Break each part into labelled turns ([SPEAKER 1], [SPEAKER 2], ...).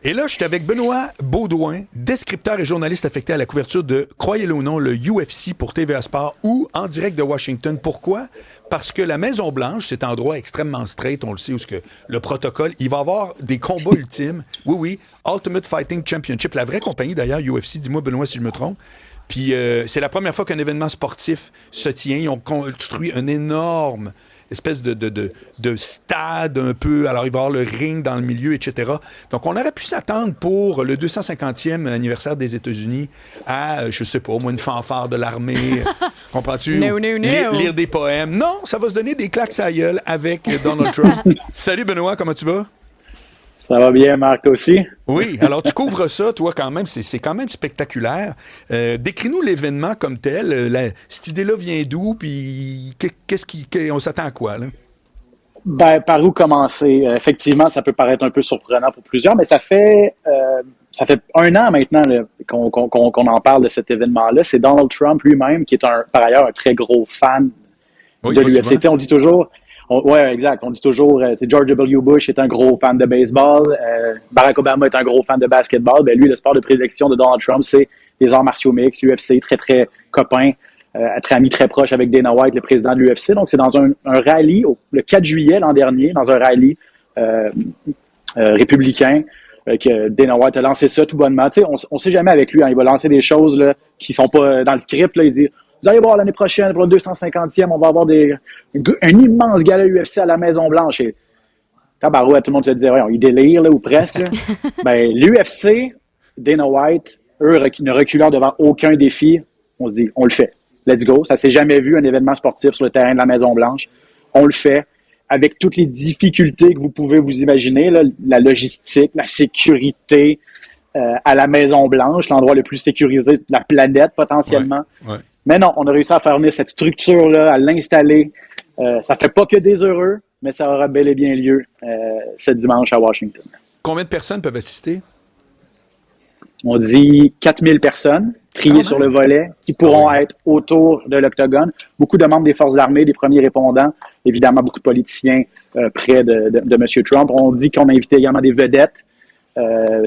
[SPEAKER 1] Et là, je suis avec Benoît Beaudoin, descripteur et journaliste affecté à la couverture de, croyez-le ou non, le UFC pour TVA Sport ou en direct de Washington. Pourquoi? Parce que la Maison-Blanche, cet endroit extrêmement straight, on le sait, où le protocole, il va y avoir des combats ultimes. Oui, oui, Ultimate Fighting Championship, la vraie compagnie d'ailleurs, UFC, dis-moi Benoît si je me trompe. Puis c'est la première fois qu'un événement sportif se tient. Ils ont construit un énorme espèce de stade un peu. Alors, il va y avoir le ring dans le milieu, etc. Donc, on aurait pu s'attendre pour le 250e anniversaire des États-Unis à, je sais pas, au moins une fanfare de l'armée. Comprends-tu?
[SPEAKER 2] No.
[SPEAKER 1] Lire des poèmes. Non, ça va se donner des claques à la gueule avec Donald Trump. Salut Benoît, comment tu vas?
[SPEAKER 3] Ça va bien, Marc, aussi?
[SPEAKER 1] Oui, alors tu couvres ça, toi, quand même, c'est quand même spectaculaire. Décris-nous l'événement comme tel. Cette idée-là vient d'où, puis on s'attend à quoi, là?
[SPEAKER 3] Ben, par où commencer? Effectivement, ça peut paraître un peu surprenant pour plusieurs, mais ça fait 1 an maintenant là, qu'on en parle de cet événement-là. C'est Donald Trump lui-même, qui est par ailleurs un très gros fan de l'UFC. On dit toujours... Oui, exact. On dit toujours, George W. Bush est un gros fan de baseball, Barack Obama est un gros fan de basketball. Ben lui, le sport de prédilection de Donald Trump, c'est les arts martiaux mixtes, l'UFC, très, très copain, très ami, très proche avec Dana White, le président de l'UFC. Donc, c'est dans un rallye, le 4 juillet l'an dernier, dans un rallye républicain, que Dana White a lancé ça tout bonnement. Tu sais, on sait jamais avec lui, hein, il va lancer des choses là, qui sont pas dans le script. Là, il dit... Vous allez voir l'année prochaine, pour le 250e, on va avoir un immense gala UFC à la Maison-Blanche. Et tabarouette, tout le monde se disait, ouais, il délire, là, ou presque. Ben, l'UFC, Dana White, eux, ne reculant devant aucun défi, on se dit, on le fait. Let's go. Ça s'est jamais vu, un événement sportif sur le terrain de la Maison-Blanche. On le fait avec toutes les difficultés que vous pouvez vous imaginer, là, la logistique, la sécurité à la Maison-Blanche, l'endroit le plus sécurisé de la planète, potentiellement.
[SPEAKER 1] Ouais.
[SPEAKER 3] Mais non, on a réussi à faire venir cette structure-là, à l'installer. Ça fait pas que des heureux, mais ça aura bel et bien lieu ce dimanche à Washington.
[SPEAKER 1] Combien de personnes peuvent assister?
[SPEAKER 3] On dit 4000 personnes triées sur le volet qui pourront être autour de l'octogone. Beaucoup de membres des forces armées, des premiers répondants, évidemment beaucoup de politiciens près de M. Trump. On dit qu'on a invité également des vedettes.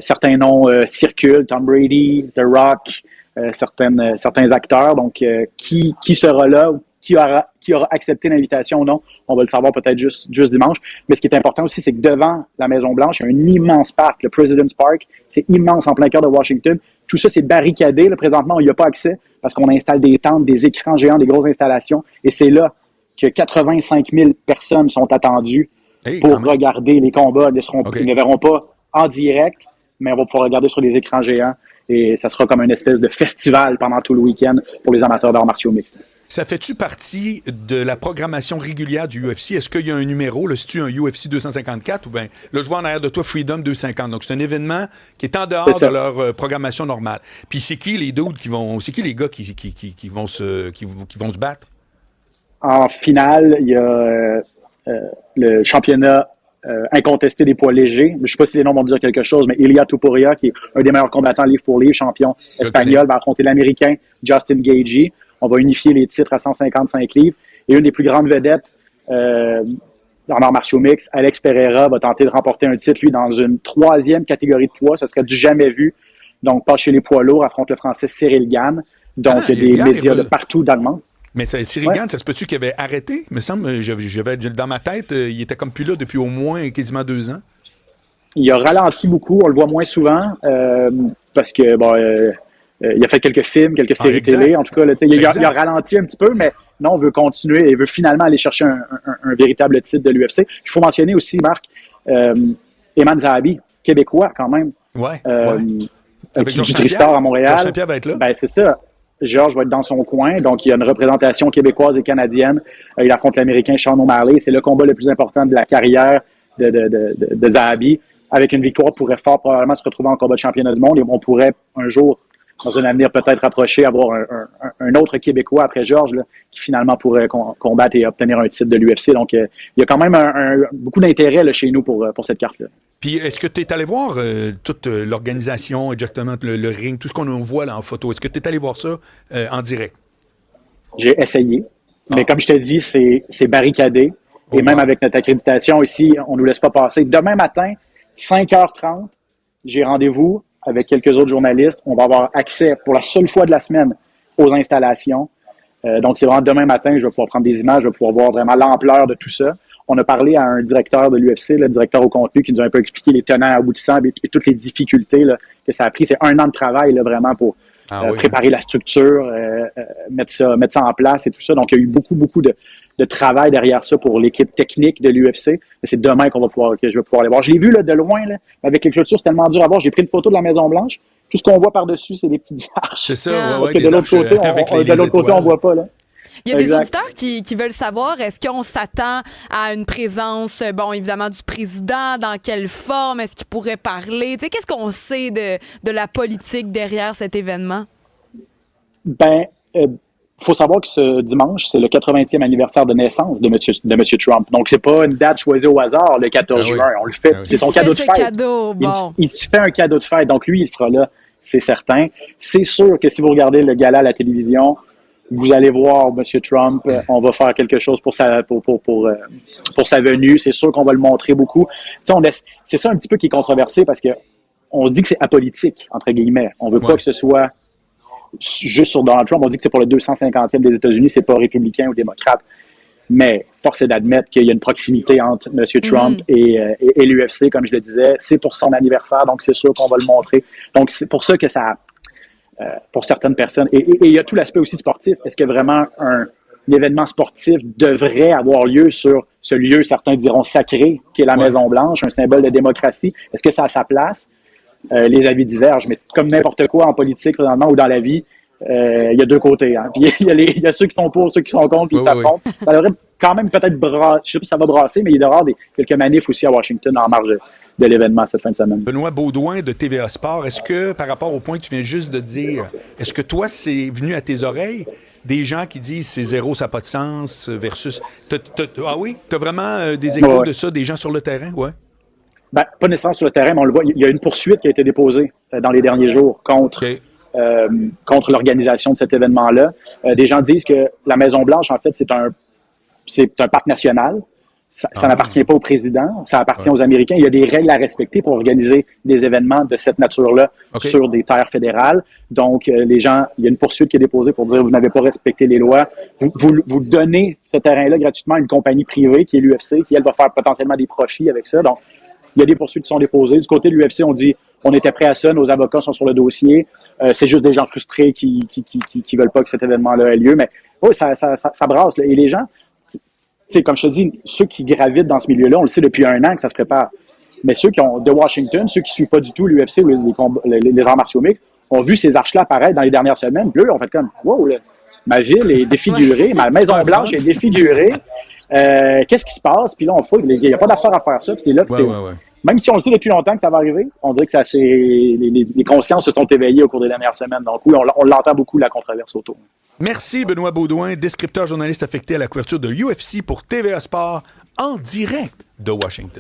[SPEAKER 3] Certains noms circulent, Tom Brady, The Rock, certains acteurs. Donc, qui sera là, qui aura accepté l'invitation ou non, on va le savoir peut-être juste dimanche. Mais ce qui est important aussi, c'est que devant la Maison-Blanche, il y a un immense parc, le President's Park. C'est immense en plein cœur de Washington. Tout ça, c'est barricadé. Là, présentement, on n'y a pas accès parce qu'on installe des tentes, des écrans géants, des grosses installations. Et c'est là que 85 000 personnes sont attendues pour regarder les combats. Ils ne verront pas en direct, mais on va pouvoir regarder sur des écrans géants. Et ça sera comme une espèce de festival pendant tout le week-end pour les amateurs d'arts martiaux mixtes.
[SPEAKER 1] Ça fait-tu partie de la programmation régulière du UFC? Est-ce qu'il y a un numéro? Là, c'est-tu un UFC 254 ou bien, là, je vois en arrière de toi Freedom 250. Donc, c'est un événement qui est en dehors de leur programmation normale. Puis, c'est qui les dudes c'est qui les gars qui vont se battre? En
[SPEAKER 3] finale, il y a le championnat incontesté des poids légers. Je ne sais pas si les noms vont dire quelque chose, mais Ilia Topuria, qui est un des meilleurs combattants livre pour livre, champion espagnol, va affronter l'Américain Justin Gaethje. On va unifier les titres à 155 livres. Et une des plus grandes vedettes en arts martiaux mixtes, Alex Pereira, va tenter de remporter un titre, lui, dans une 3e catégorie de poids. Ce serait du jamais vu. Donc, pas chez les poids lourds, affronte le Français Cyril Gane. Donc, il y a des médias de partout dans le monde.
[SPEAKER 1] Mais Cyril Gane, ça se peut-tu qu'il avait arrêté? Il me semble, j'avais dans ma tête, il était comme plus là depuis au moins quasiment 2 ans.
[SPEAKER 3] Il a ralenti beaucoup, on le voit moins souvent, parce que il a fait quelques films, quelques séries télé. En tout cas, là, il a ralenti un petit peu, mais non, on veut continuer et veut finalement aller chercher un véritable titre de l'UFC. Il faut mentionner aussi, Marc, Eman Zahabi, québécois quand même.
[SPEAKER 1] Avec
[SPEAKER 3] du Tristar à Montréal.
[SPEAKER 1] Georges Saint-Pierre va être là.
[SPEAKER 3] Ben, c'est ça. Georges va être dans son coin, donc il y a une représentation québécoise et canadienne. Il affronte l'Américain Sean O'Malley. C'est le combat le plus important de la carrière de Zahabi. Avec une victoire, pourrait fort probablement se retrouver en combat de championnat du monde et on pourrait un jour, dans un avenir peut-être rapproché, avoir un autre Québécois après Georges là, qui finalement pourrait combattre et obtenir un titre de l'UFC. Donc, il y a quand même beaucoup d'intérêt là, chez nous pour cette carte-là.
[SPEAKER 1] Puis, est-ce que tu es allé voir toute l'organisation, exactement, le ring, tout ce qu'on voit là en photo? Est-ce que tu es allé voir ça en direct?
[SPEAKER 3] J'ai essayé, mais comme je te dis, c'est barricadé. Et même avec notre accréditation ici, on ne nous laisse pas passer. Demain matin, 5h30, j'ai rendez-vous avec quelques autres journalistes. On va avoir accès pour la seule fois de la semaine aux installations. Donc, c'est vraiment demain matin, je vais pouvoir prendre des images, je vais pouvoir voir vraiment l'ampleur de tout ça. On a parlé à un directeur de l'UFC, le directeur au contenu, qui nous a un peu expliqué les tenants aboutissants et toutes les difficultés là, que ça a pris. C'est 1 an de travail là, vraiment pour préparer la structure, mettre ça en place et tout ça. Donc, il y a eu beaucoup de travail derrière ça pour l'équipe technique de l'UFC. C'est demain que je vais pouvoir aller voir. Je l'ai vu là, de loin, là, avec les clôtures, c'est tellement dur à voir. J'ai pris une photo de la Maison-Blanche. Tout ce qu'on voit par-dessus, c'est des petites arches.
[SPEAKER 1] C'est ça,
[SPEAKER 3] Parce que de l'autre côté, on voit pas. Là.
[SPEAKER 2] Il y a des auditeurs qui veulent savoir, est-ce qu'on s'attend à une présence, bon, évidemment, du président, dans quelle forme, est-ce qu'il pourrait parler? Tu sais, qu'est-ce qu'on sait de la politique derrière cet événement?
[SPEAKER 3] Faut savoir que ce dimanche, c'est le 80e anniversaire de naissance de M. Trump. Donc, c'est pas une date choisie au hasard, le 14 juin. On le fait. C'est son cadeau de fête. Il se fait un cadeau de fête. Donc, lui, il sera là, c'est certain. C'est sûr que si vous regardez le gala à la télévision, vous allez voir M. Trump. On va faire quelque chose pour sa venue. C'est sûr qu'on va le montrer beaucoup. C'est ça un petit peu qui est controversé parce que on dit que c'est apolitique, entre guillemets. On veut pas que ce soit juste sur Donald Trump. On dit que c'est pour le 250e des États-Unis, c'est pas républicain ou démocrate. Mais force est d'admettre qu'il y a une proximité entre M. Trump et l'UFC, comme je le disais. C'est pour son anniversaire, donc c'est sûr qu'on va le montrer. Donc, c'est pour ça que ça, pour certaines personnes, et il y a tout l'aspect aussi sportif. Est-ce que vraiment un événement sportif devrait avoir lieu sur ce lieu, certains diront sacré, qui est la Maison-Blanche, un symbole de démocratie? Est-ce que ça a sa place? Les avis divergent, mais comme n'importe quoi en politique, présentement, ou dans la vie, il y a deux côtés. Hein. Puis il y a ceux qui sont pour, ceux qui sont contre, puis ça compte. Ça devrait quand même peut-être brasser, je sais pas si ça va brasser, mais il y aura quelques manifs aussi à Washington en marge de l'événement cette fin de semaine.
[SPEAKER 1] Benoît Beaudoin de TVA Sport, est-ce que, par rapport au point que tu viens juste de dire, est-ce que toi, c'est venu à tes oreilles des gens qui disent c'est zéro, ça n'a pas de sens, versus... Ah oui? Tu as vraiment des échos de ça, des gens sur le terrain? Ouais.
[SPEAKER 3] Pas nécessairement sur le terrain, mais on le voit. Il y a une poursuite qui a été déposée dans les derniers jours contre l'organisation de cet événement-là. Des gens disent que la Maison-Blanche, en fait, c'est un parc national. Ça n'appartient pas au président, ça appartient aux Américains. Il y a des règles à respecter pour organiser des événements de cette nature-là sur des terres fédérales. Donc, les gens, il y a une poursuite qui est déposée pour dire vous n'avez pas respecté les lois. Vous donnez ce terrain-là gratuitement à une compagnie privée qui est l'UFC, qui, elle, va faire potentiellement des profits avec ça. Donc, il y a des poursuites qui sont déposées. Du côté de l'UFC, on dit on était prêt à ça, nos avocats sont sur le dossier. C'est juste des gens frustrés qui veulent pas que cet événement-là ait lieu. Mais ça brasse. Là. Et les gens, comme je te dis, ceux qui gravitent dans ce milieu-là, on le sait depuis 1 an que ça se prépare. Mais ceux qui ont de Washington, ceux qui suivent pas du tout l'UFC ou les arts martiaux mixtes, ont vu ces arches-là apparaître dans les dernières semaines. Puis eux, on fait comme wow, là, ma ville est défigurée, ma Maison-Blanche est défigurée. Qu'est-ce qui se passe? Puis là, il n'y a pas d'affaire à faire ça. Puis c'est là que même si on le sait depuis longtemps que ça va arriver, on dirait que les consciences se sont éveillées au cours des dernières semaines. Donc oui, on l'entend beaucoup, la controverse autour.
[SPEAKER 1] Merci Benoît Beaudoin, descripteur journaliste affecté à la couverture de l'UFC pour TVA Sport en direct de Washington.